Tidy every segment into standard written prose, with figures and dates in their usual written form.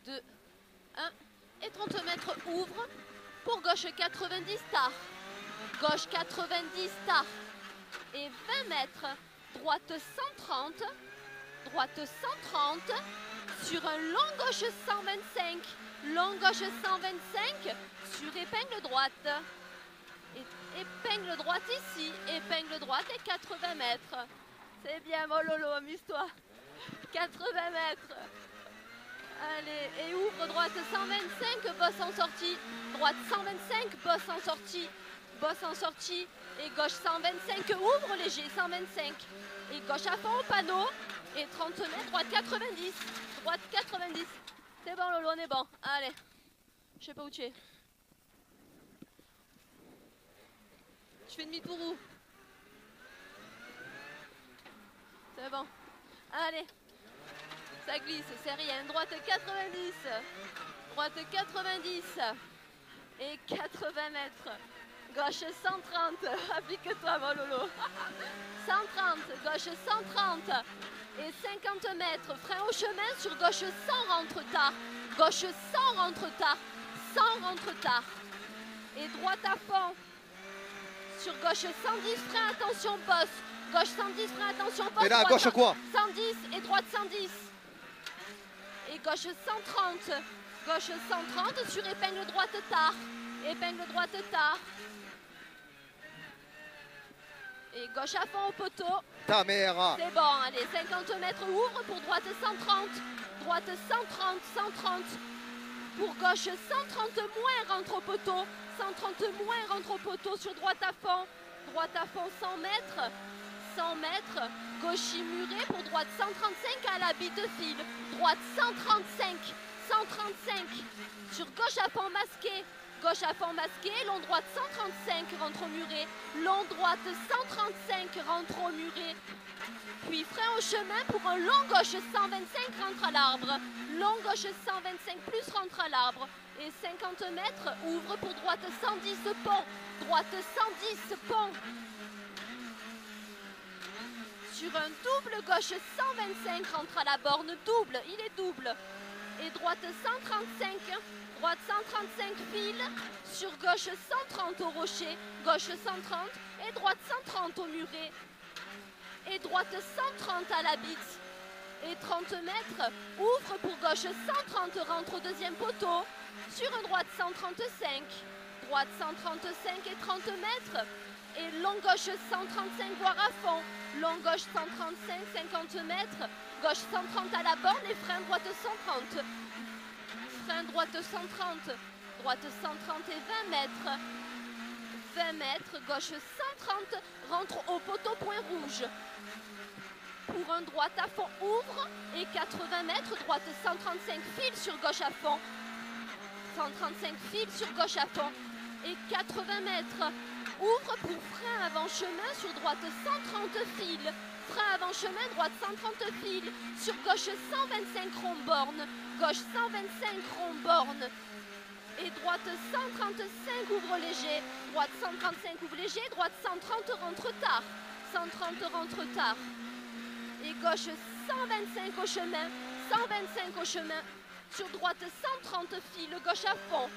2, 1. Et 30 mètres, ouvre. Pour gauche 90, tard. Gauche 90, tard. Et 20 mètres, droite 130. Droite 130. Sur un long gauche 125. Long gauche 125. Sur épingle droite. Épingle droite ici. Épingle droite et 80 mètres. C'est bien, mon Lolo, amuse-toi. 80 mètres. Allez, et ouvre droite 125, bosse en sortie. Droite 125, bosse en sortie. Bosse en sortie. Et gauche 125, ouvre léger, 125. Et gauche à fond au panneau. Et 30 mètres, droite 90. Droite 90. C'est bon, Lolo, on est bon. Allez. Je sais pas où tu es. Je fais demi-tour où? C'est bon. Allez. Ça glisse, c'est rien. Droite 90. Droite 90. Et 80 mètres. Gauche 130. Applique-toi, mon Lolo. 130. Gauche 130. Et 50 mètres. Frein au chemin sur gauche 100 rentre tard. Gauche 100 rentre tard. 100 rentre tard. Et droite à fond. Sur gauche 110. Frein, attention, bosse. Gauche 110, frein, attention, bosse. Et là, à gauche quoi? 110 et droite 110. Et gauche 130. Gauche 130 sur épingle droite tard. Épingle droite tard. Et gauche à fond au poteau. Ta mère. C'est bon, allez, 50 mètres, ouvre pour droite 130. Droite 130, 130. Pour gauche 130 moins rentre au poteau. 130 moins rentre au poteau sur droite à fond. Droite à fond 100 mètres. 100 mètres. Gauche muré pour droite 135 à l'habit de fil. Droite 135. 135. Sur gauche à fond masqué. Gauche à fond masqué, long droite 135, rentre au muret. Long droite 135, rentre au muret. Puis frein au chemin pour un long gauche 125, rentre à l'arbre. Long gauche 125 plus rentre à l'arbre. Et 50 mètres, ouvre pour droite 110 pont. Droite 110 pont. Sur un double gauche 125, rentre à la borne, double, il est double. Et droite 135. Droite 135 file, sur gauche 130 au rocher, gauche 130 et droite 130 au muret. Et droite 130 à la bite. Et 30 mètres, ouvre pour gauche 130, rentre au deuxième poteau, sur un droite 135. Droite 135 et 30 mètres. Et long gauche 135, voire à fond. Long gauche 135, 50 mètres. Gauche 130 à la borne et frein droite 130. Frein droite 130, droite 130 et 20 mètres. 20 mètres, gauche 130, rentre au poteau point rouge. Pour un droite à fond, ouvre et 80 mètres, droite 135 file sur gauche à fond. 135 file sur gauche à fond. Et 80 mètres, ouvre pour frein avant chemin sur droite 130 file. Frein avant chemin, droite 130 file. Sur gauche 125 rond borne. Gauche 125 rond borne. Et droite 135 ouvre léger. Droite 135 ouvre léger. Droite 130 rentre tard. 130 rentre tard. Et gauche 125 au chemin. 125 au chemin. Sur droite 130 file. Gauche à fond.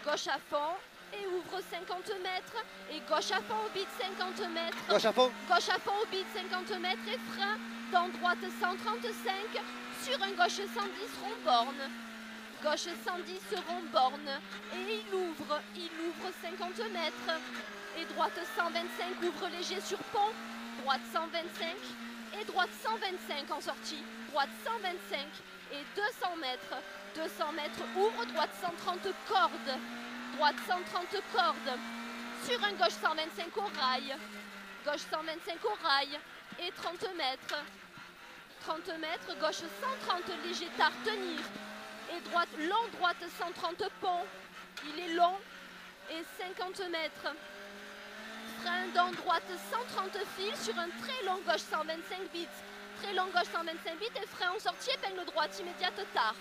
Gauche à fond. Et ouvre 50 mètres. Et gauche à fond au bide 50 mètres. Gauche à fond. Gauche à fond au bide 50 mètres et frein dans droite 135 sur un gauche 110 rond borne. Gauche 110 rond borne. Et il ouvre 50 mètres. Et droite 125 ouvre léger sur pont. Droite 125 et droite 125 en sortie. Droite 125 et 200 mètres. 200 mètres ouvre, droite 130 corde. Droite 130 corde. Sur un gauche 125 au rail. Gauche 125 au rail. Et 30 mètres. 30 mètres, gauche 130 léger tard, tenir. Et droite, long droite 130 pont. Il est long. Et 50 mètres. Frein dans droite 130 fil sur un très long gauche 125 bits. Très long gauche 125 bits et frein en sortie, épingle droite immédiate tard.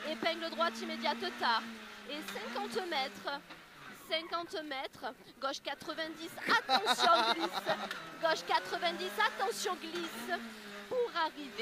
Épingle droite immédiate tard. Et 50 mètres. 50 mètres, gauche 90, attention glisse, gauche 90, attention glisse, pour arriver.